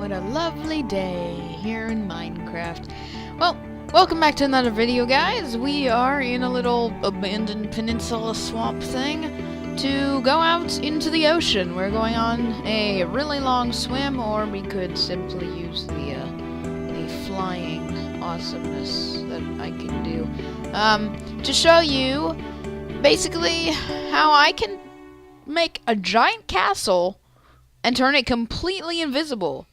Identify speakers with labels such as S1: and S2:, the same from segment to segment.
S1: what a lovely day here in Minecraft. Well, welcome back to another video, guys. We are in a little abandoned peninsula swamp thing to go out into the ocean. We're going on a really long swim, or we could simply use the flying awesomeness that I can do to show you basically how I can make a giant castle and turn it completely invisible.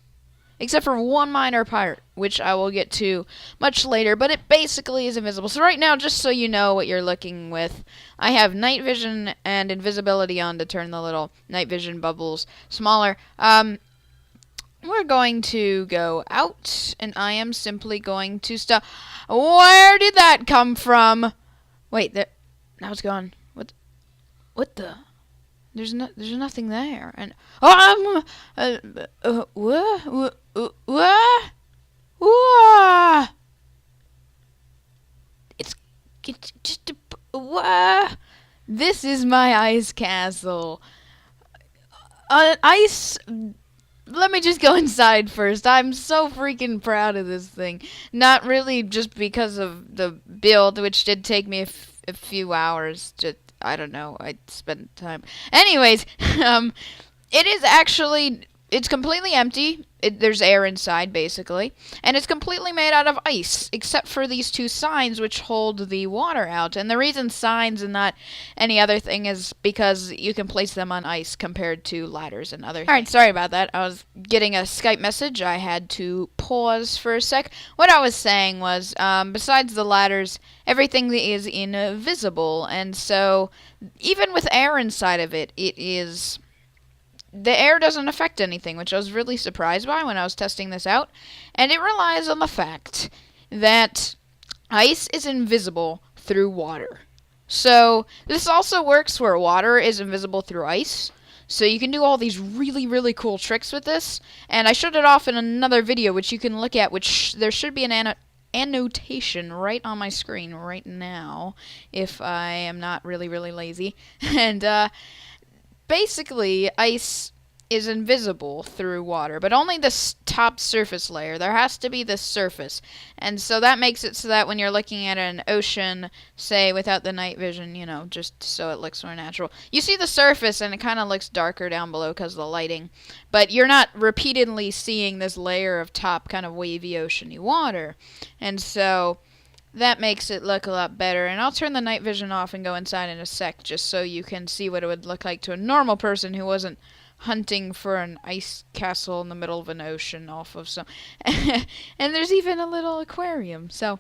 S1: Except for one minor part, which I will get to much later, but it basically is invisible. So right now, just so you know what you're looking with, I have night vision and invisibility on to turn the little night vision bubbles smaller. We're going to go out, and I am simply going to stop. Where did that come from? Wait, now it's gone. What the? There's nothing there, and it's just This is my ice castle. Ice. Let me just go inside first. I'm so freaking proud of this thing. Not really just because of the build, which did take me a few hours to. I don't know. I spent time. Anyways, it is actually, it's completely empty. There's air inside, basically. And it's completely made out of ice, except for these two signs which hold the water out. And the reason signs and not any other thing is because you can place them on ice compared to ladders and other things. Alright, sorry about that. I was getting a Skype message. I had to pause for a sec. What I was saying was, besides the ladders, everything is invisible. And so, even with air inside of it, the air doesn't affect anything, which I was really surprised by when I was testing this out. And it relies on the fact that ice is invisible through water. So this also works where water is invisible through ice. So you can do all these really, really cool tricks with this. And I showed it off in another video, which you can look at, which there should be an annotation right on my screen right now, if I am not really, really lazy. And, basically, ice is invisible through water, but only the top surface layer. There has to be this surface. And so that makes it so that when you're looking at an ocean, say, without the night vision, just so it looks more natural, you see the surface and it kind of looks darker down below because of the lighting. But you're not repeatedly seeing this layer of top kind of wavy oceany water. And so that makes it look a lot better. And I'll turn the night vision off and go inside in a sec, just so you can see what it would look like to a normal person who wasn't hunting for an ice castle in the middle of an ocean off of some. And there's even a little aquarium. So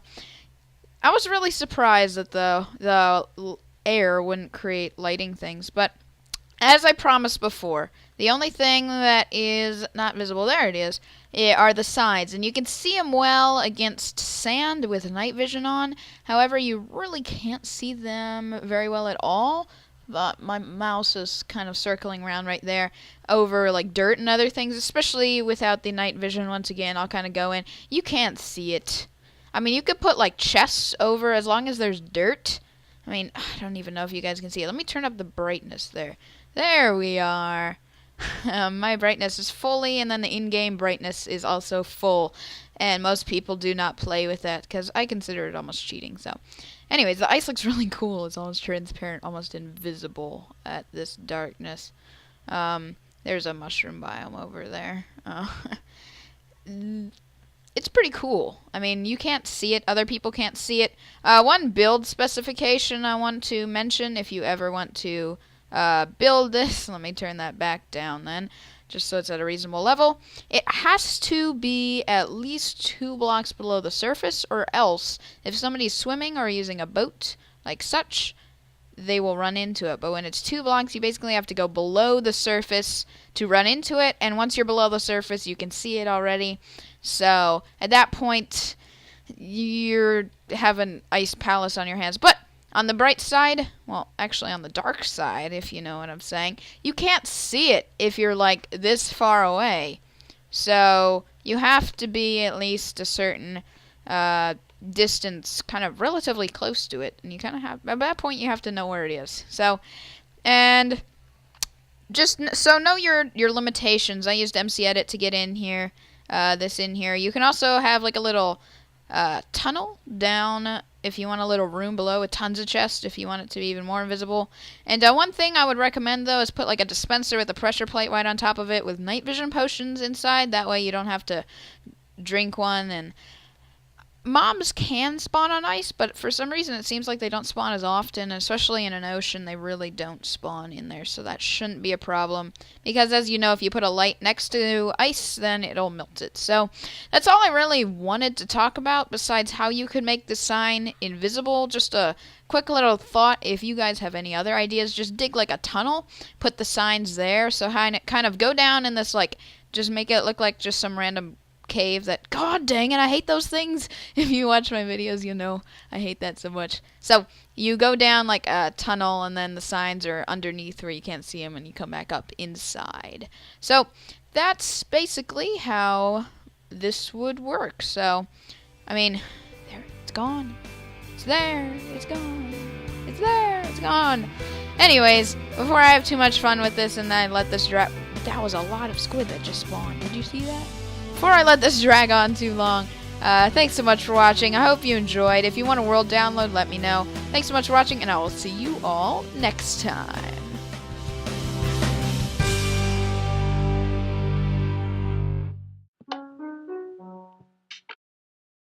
S1: I was really surprised that the air wouldn't create lighting things. But as I promised before, the only thing that is not visible, there it is, are the sides. And you can see them well against sand with night vision on. However, you really can't see them very well at all. But my mouse is kind of circling around right there over like dirt and other things, especially without the night vision. Once again, I'll kind of go in. You can't see it. I mean, you could put like chests over as long as there's dirt. I mean, I don't even know if you guys can see it. Let me turn up the brightness there. There we are. My brightness is fully, and then the in-game brightness is also full. And most people do not play with that because I consider it almost cheating. So, anyways, the ice looks really cool. It's almost transparent, almost invisible at this darkness. There's a mushroom biome over there. It's pretty cool. I mean, you can't see it. Other people can't see it. One build specification I want to mention, if you ever want to build this. Let me turn that back down then, just so it's at a reasonable level. It has to be at least 2 blocks below the surface, or else if somebody's swimming or using a boat like such, they will run into it. But when it's 2 blocks, you basically have to go below the surface to run into it, and once you're below the surface, you can see it already. So at that point, you have an ice palace on your hands. But on the bright side, well, actually on the dark side, if you know what I'm saying, you can't see it if you're like this far away. So you have to be at least a certain distance, kind of relatively close to it. And you kind of have, at that point, you have to know where it is. So, and just so know your limitations. I used MC Edit to get in here. this in here. You can also have like a little tunnel down if you want a little room below with tons of chests if you want it to be even more invisible. And one thing I would recommend though is put like a dispenser with a pressure plate right on top of it with night vision potions inside. That way you don't have to drink one. And mobs can spawn on ice, but for some reason it seems like they don't spawn as often, especially in an ocean. They really don't spawn in there, so that shouldn't be a problem. Because as you know, if you put a light next to ice, then it'll melt it. So that's all I really wanted to talk about, besides how you could make the sign invisible. Just a quick little thought, if you guys have any other ideas, just dig like a tunnel, put the signs there, so kind of go down in this, like, just make it look like just some random cave that, god dang it, I hate those things. If you watch my videos, you know I hate that so much. So you go down like a tunnel, and then the signs are underneath where you can't see them, and you come back up inside. So that's basically how this would work. So I mean, there, it's gone, it's there, it's gone, it's there, it's gone. Anyways, before I have too much fun with this and I let this drop, that was a lot of squid that just spawned. Did you see that? Before I let this drag on too long, thanks so much for watching. I hope you enjoyed. If you want a world download, let me know. Thanks so much for watching, and I will see you all next time.